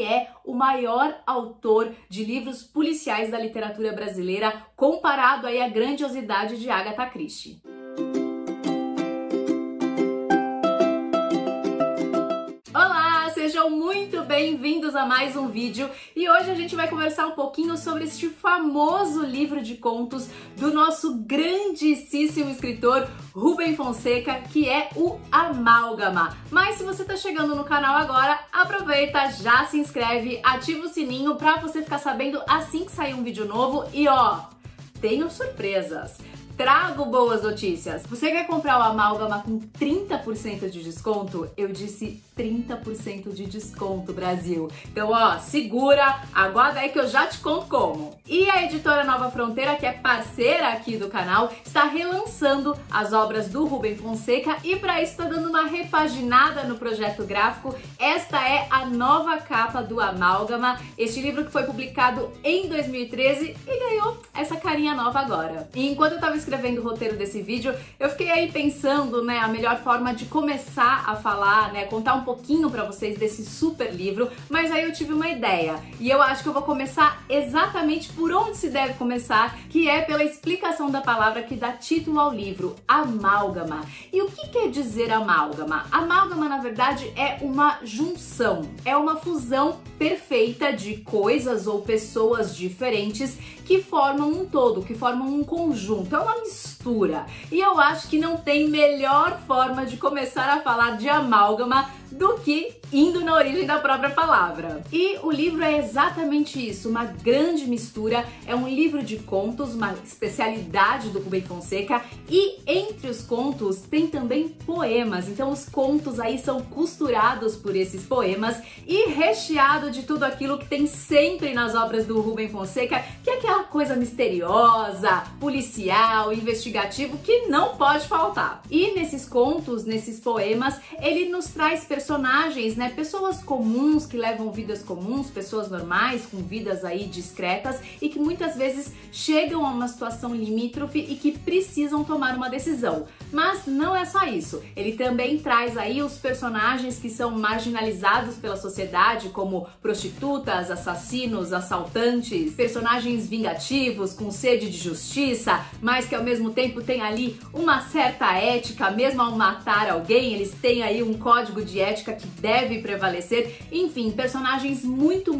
é o maior autor de livros policiais da literatura brasileira, comparado aí à grandiosidade de Agatha Christie. Sejam muito bem-vindos a mais um vídeo e hoje a gente vai conversar um pouquinho sobre este famoso livro de contos do nosso grandíssimo escritor Rubem Fonseca, que é o Amálgama. Mas se você tá chegando no canal agora, aproveita, já se inscreve, ativa o sininho pra você ficar sabendo assim que sair um vídeo novo e ó, tenho surpresas! Trago boas notícias. Você quer comprar o Amálgama com 30% de desconto? Eu disse 30% de desconto, Brasil. Então, ó, segura, aguarda aí que eu já te conto como. E a editora Nova Fronteira, que é parceira aqui do canal, está relançando as obras do Rubem Fonseca e para isso está dando uma repaginada no projeto gráfico. Esta é a nova capa do Amálgama, este livro que foi publicado em 2013 e ganhou essa carinha nova agora. E enquanto eu estava escrevendo o roteiro desse vídeo, eu fiquei aí pensando, né, a melhor forma de começar a falar, né, contar um pouquinho pra vocês desse super livro, mas aí eu tive uma ideia e eu acho que eu vou começar exatamente por onde se deve começar, que é pela explicação da palavra que dá título ao livro, amálgama. E o que quer dizer amálgama? Amálgama, na verdade, é uma junção, é uma fusão perfeita de coisas ou pessoas diferentes que formam um todo, que formam um conjunto, é uma mistura. E eu acho que não tem melhor forma de começar a falar de amálgama do que indo na origem da própria palavra. E o livro é exatamente isso, uma grande mistura, é um livro de contos, uma especialidade do Rubem Fonseca, e entre os contos tem também poemas, então os contos aí são costurados por esses poemas e recheado de tudo aquilo que tem sempre nas obras do Rubem Fonseca, que é aquela coisa misteriosa, policial, investigativo, que não pode faltar. E nesses contos, nesses poemas, ele nos traz personagens, né, pessoas comuns que levam vidas comuns, pessoas normais com vidas aí discretas e que muitas vezes chegam a uma situação limítrofe e que precisam tomar uma decisão. Mas não é só isso, ele também traz aí os personagens que são marginalizados pela sociedade, como prostitutas, assassinos, assaltantes, personagens vingativos, com sede de justiça, mas que ao mesmo tempo tem ali uma certa ética, mesmo ao matar alguém, eles têm aí um código de ética que deve prevalecer. Enfim, personagens muito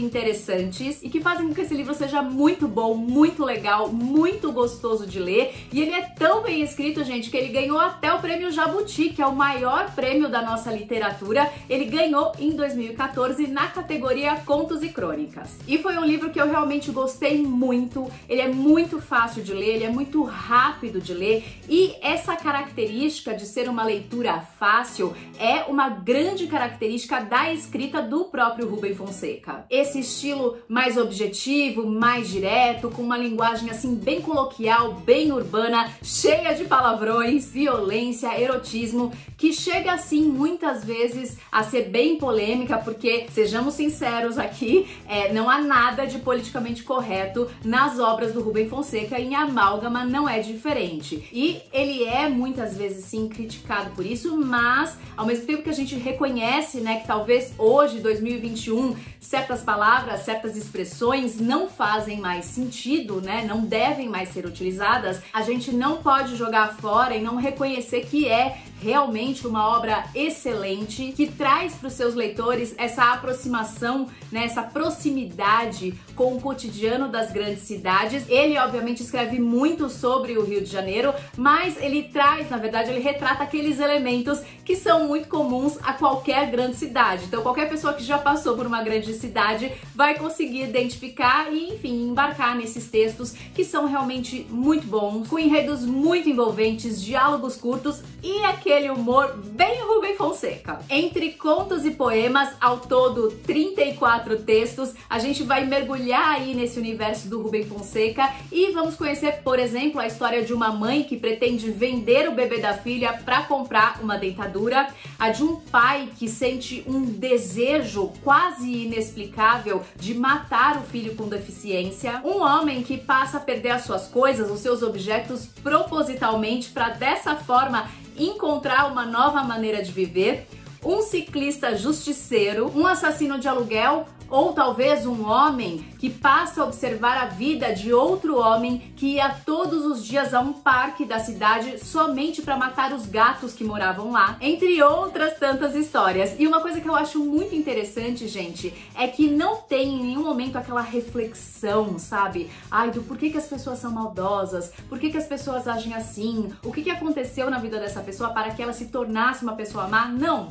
interessantes e que fazem com que esse livro seja muito bom, muito legal, muito gostoso de ler. E ele é tão bem escrito, gente, que ele ganhou até o prêmio Jabuti, que é o maior prêmio da nossa literatura. Ele ganhou em 2014 na categoria Contos e Crônicas. E foi um livro que eu realmente gostei muito. Ele é muito fácil de ler, ele é muito rápido de ler e essa característica de ser uma leitura fácil é uma grande característica da escrita do próprio Rubem Fonseca. Esse estilo mais objetivo, mais direto, com uma linguagem assim bem coloquial, bem urbana, cheia de palavrões, violência, erotismo, que chega assim muitas vezes a ser bem polêmica, porque, sejamos sinceros aqui, não há nada de politicamente correto nas obras do Rubem Fonseca e em Amálgama não é diferente. E ele é muitas vezes sim criticado por isso, mas ao mesmo tempo que a gente reconhece, né, que talvez hoje, 2021, certas palavras, certas expressões não fazem mais sentido, né, não devem mais ser utilizadas, a gente não pode jogar fora e não reconhecer que é realmente uma obra excelente, que traz para os seus leitores essa aproximação, né, essa proximidade com o cotidiano das grandes cidades. Ele, obviamente, escreve muito sobre o Rio de Janeiro, mas ele traz, na verdade, ele retrata aqueles elementos que são muito comuns a qualquer grande cidade. Então, qualquer pessoa que já passou por uma grande cidade vai conseguir identificar e, enfim, embarcar nesses textos que são realmente muito bons, com enredos muito envolventes, diálogos curtos e aquele humor bem Rubem Fonseca. Entre contos e poemas, ao todo 34 textos, a gente vai mergulhar aí nesse universo do Rubem Fonseca e vamos conhecer, por exemplo, a história de uma mãe que pretende vender o bebê da filha para comprar uma dentadura, a de um pai que sente um desejo quase inexplicável de matar o filho com deficiência, um homem que passa a perder as suas coisas, os seus objetos propositalmente para dessa forma encontrar uma nova maneira de viver, um ciclista justiceiro, um assassino de aluguel ou talvez um homem que passa a observar a vida de outro homem que ia todos os dias a um parque da cidade somente para matar os gatos que moravam lá, entre outras tantas histórias. E uma coisa que eu acho muito interessante, gente, é que não tem em nenhum momento aquela reflexão, sabe? Ai, do porquê que as pessoas são maldosas, por que as pessoas agem assim, o que aconteceu na vida dessa pessoa para que ela se tornasse uma pessoa má. Não.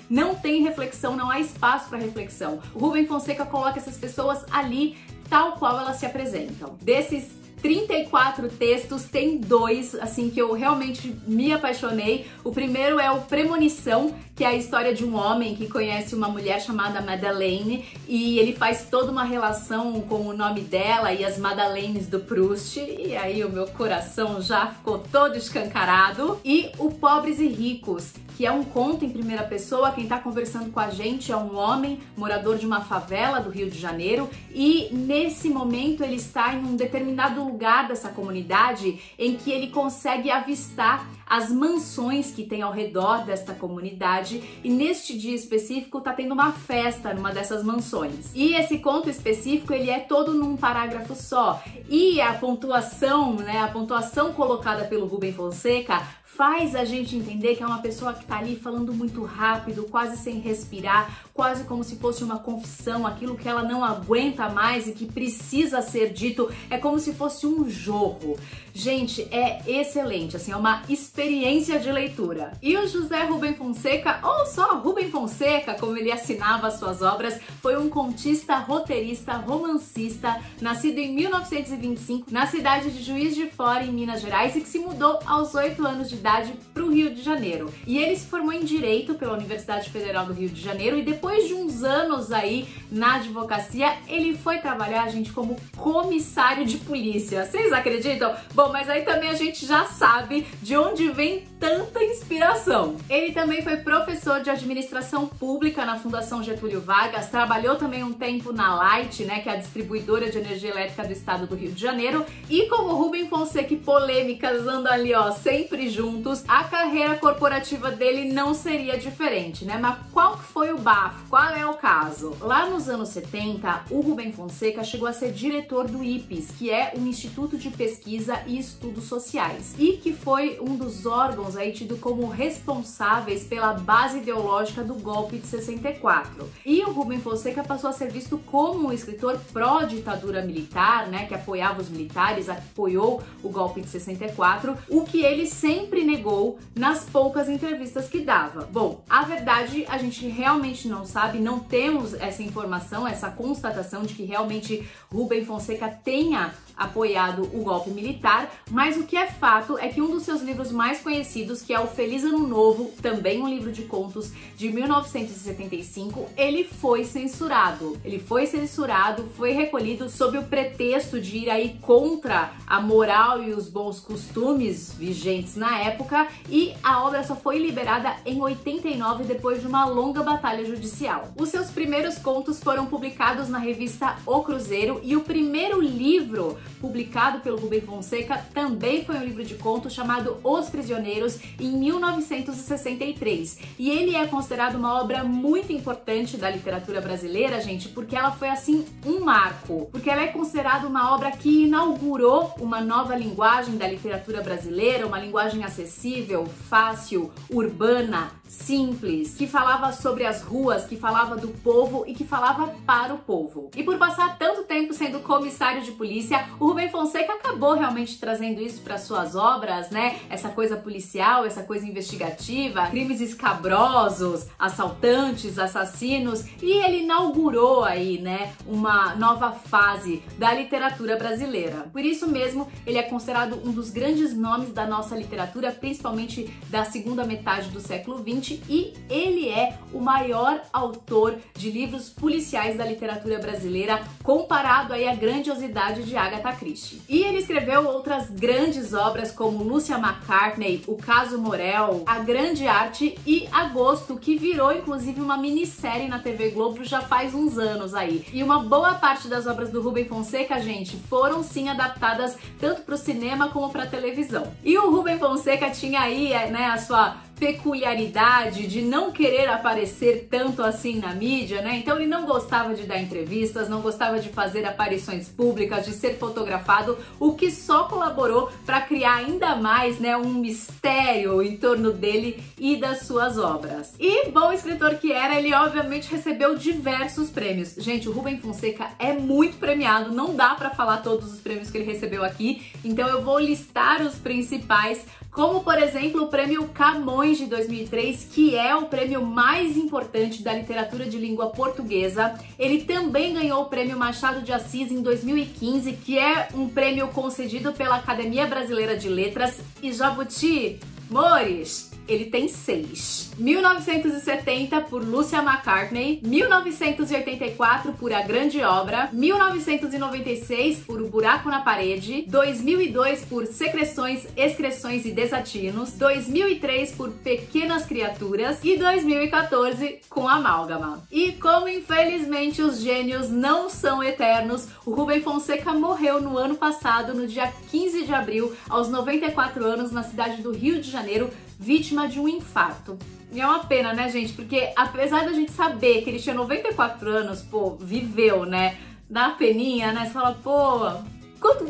Não tem reflexão, não há espaço para reflexão. O Rubem Fonseca coloca essas pessoas ali tal qual elas se apresentam. Desses 34 textos, tem 2, assim, que eu realmente me apaixonei. O primeiro é o Premonição, que é a história de um homem que conhece uma mulher chamada Madeleine e ele faz toda uma relação com o nome dela e as Madeleines do Proust, e aí o meu coração já ficou todo escancarado. E o Pobres e Ricos, que é um conto em primeira pessoa. Quem tá conversando com a gente é um homem morador de uma favela do Rio de Janeiro e nesse momento ele está em um determinado lugar dessa comunidade em que ele consegue avistar as mansões que tem ao redor desta comunidade e neste dia específico tá tendo uma festa numa dessas mansões. E esse conto específico ele é todo num parágrafo só e a pontuação, né, a pontuação colocada pelo Rubem Fonseca faz a gente entender que é uma pessoa que tá ali falando muito rápido, quase sem respirar, quase como se fosse uma confissão, aquilo que ela não aguenta mais e que precisa ser dito, é como se fosse um jorro. Gente, é excelente, assim, é uma experiência de leitura. E o José Rubem Fonseca, ou só Rubem Fonseca, como ele assinava as suas obras, foi um contista, roteirista, romancista, nascido em 1925, na cidade de Juiz de Fora, em Minas Gerais, e que se mudou aos 8 anos de idade para o Rio de Janeiro. E ele se formou em Direito pela Universidade Federal do Rio de Janeiro e depois de uns anos aí na advocacia, ele foi trabalhar, gente, como comissário de polícia. Vocês acreditam? Bom, mas aí também a gente já sabe de onde vem tanta inspiração. Ele também foi professor de administração pública na Fundação Getúlio Vargas, trabalhou também um tempo na Light, né, que é a distribuidora de energia elétrica do estado do Rio de Janeiro, e como Rubem Fonseca e polêmicas andam ali, ó, sempre juntos, a carreira corporativa dele não seria diferente, né? Mas qual que foi o bafo? Qual é o caso? Lá nos anos 70, o Rubem Fonseca chegou a ser diretor do IPES, que é um Instituto de Pesquisa e Estudos Sociais, e que foi um dos órgãos aí tido como responsáveis pela base ideológica do golpe de 64. E o Rubem Fonseca passou a ser visto como um escritor pró-ditadura militar, né, que apoiava os militares, apoiou o golpe de 64, o que ele sempre negou nas poucas entrevistas que dava. Bom, a verdade a gente realmente não sabe, não temos essa informação, essa constatação de que realmente Rubem Fonseca tenha apoiado o golpe militar, mas o que é fato é que um dos seus livros mais conhecidos, que é o Feliz Ano Novo, também um livro de contos de 1975, ele foi censurado. Ele foi censurado, foi recolhido sob o pretexto de ir aí contra a moral e os bons costumes vigentes na época, e a obra só foi liberada em 89 depois de uma longa batalha judicial. Os seus primeiros contos foram publicados na revista O Cruzeiro e o primeiro livro publicado pelo Rubem Fonseca também foi um livro de contos chamado Os Prisioneiros, em 1963. E ele é considerado uma obra muito importante da literatura brasileira, gente, porque ela foi, assim, um marco. Porque ela é considerada uma obra que inaugurou uma nova linguagem da literatura brasileira, uma linguagem acessível, fácil, urbana, simples, que falava sobre as ruas, que falava do povo e que falava para o povo. E por passar tanto tempo sendo comissário de polícia, o Rubem Fonseca acabou realmente trazendo isso para suas obras, né? Essa coisa policial, essa coisa investigativa, crimes escabrosos, assaltantes, assassinos, e ele inaugurou aí, né, uma nova fase da literatura brasileira. Por isso mesmo, ele é considerado um dos grandes nomes da nossa literatura, principalmente da segunda metade do século XX, e ele é o maior autor de livros policiais da literatura brasileira, comparado aí à grandiosidade de Agatha Christie. E ele escreveu outras grandes obras como Lúcia Macartney, O Caso Morel, A Grande Arte e Agosto, que virou inclusive uma minissérie na TV Globo já faz uns anos aí. E uma boa parte das obras do Rubem Fonseca, gente, foram sim adaptadas tanto para o cinema como para a televisão. E o Rubem Fonseca tinha aí, né, a sua peculiaridade de não querer aparecer tanto assim na mídia, né? Então ele não gostava de dar entrevistas, não gostava de fazer aparições públicas, de ser fotografado, o que só colaborou para criar ainda mais, né, um mistério em torno dele e das suas obras. E, bom escritor que era, ele obviamente recebeu diversos prêmios. Gente, o Rubem Fonseca é muito premiado, não dá para falar todos os prêmios que ele recebeu aqui, então eu vou listar os principais, como por exemplo o prêmio Camões de 2003, que é o prêmio mais importante da literatura de língua portuguesa. Ele também ganhou o prêmio Machado de Assis em 2015, que é um prêmio concedido pela Academia Brasileira de Letras. E Jabuti, Mores, ele tem 6. 1970 por Lucia McCartney, 1984 por A Grande Obra, 1996 por O Buraco na Parede, 2002 por Secreções, Excreções e Desatinos, 2003 por Pequenas Criaturas e 2014 com Amálgama. E como infelizmente os gênios não são eternos, o Rubem Fonseca morreu no ano passado, no dia 15 de abril, aos 94 anos, na cidade do Rio de Janeiro, vítima de um infarto. E é uma pena, né, gente? Porque apesar da gente saber que ele tinha 94 anos, pô, viveu, né? Dá uma peninha, né? Você fala, pô,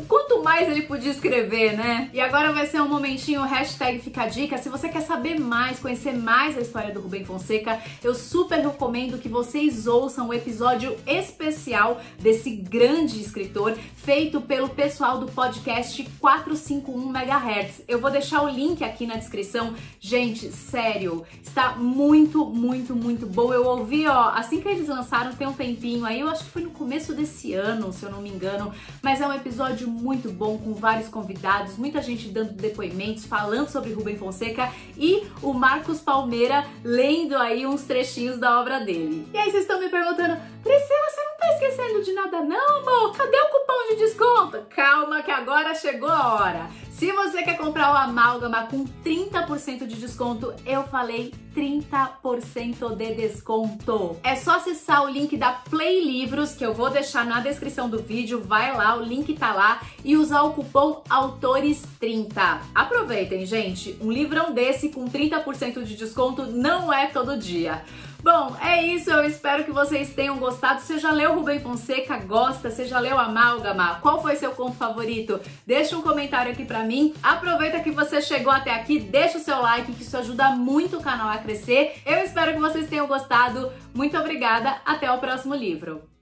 quanto mais ele podia escrever, né? E agora vai ser um momentinho, hashtag Fica a Dica. Se você quer saber mais, conhecer mais a história do Rubem Fonseca, eu super recomendo que vocês ouçam o episódio especial desse grande escritor, feito pelo pessoal do podcast 451 MHz. Eu vou deixar o link aqui na descrição. Gente, sério, está muito, muito, muito bom. Eu ouvi, ó, assim que eles lançaram, tem um tempinho aí, eu acho que foi no começo desse ano, se eu não me engano, mas é um episódio muito bom, com vários convidados, muita gente dando depoimentos, falando sobre Rubem Fonseca e o Marcos Palmeira lendo aí uns trechinhos da obra dele. E aí vocês estão me perguntando, Priscila, você não tá esquecendo de nada não, amor? Cadê o cupom de desconto? Calma que agora chegou a hora. Se você quer comprar o Amálgama com 30% de desconto, eu falei 30% de desconto. É só acessar o link da Play Livros, que eu vou deixar na descrição do vídeo, vai lá, o link tá lá, e usar o cupom AUTORES30. Aproveitem, gente, um livrão desse com 30% de desconto não é todo dia. Bom, é isso, eu espero que vocês tenham gostado. Você já leu Rubem Fonseca? Gosta? Você já leu Amálgama? Qual foi seu conto favorito? Deixa um comentário aqui pra mim. Aproveita que você chegou até aqui, deixa o seu like, que isso ajuda muito o canal a crescer. Eu espero que vocês tenham gostado. Muito obrigada, até o próximo livro.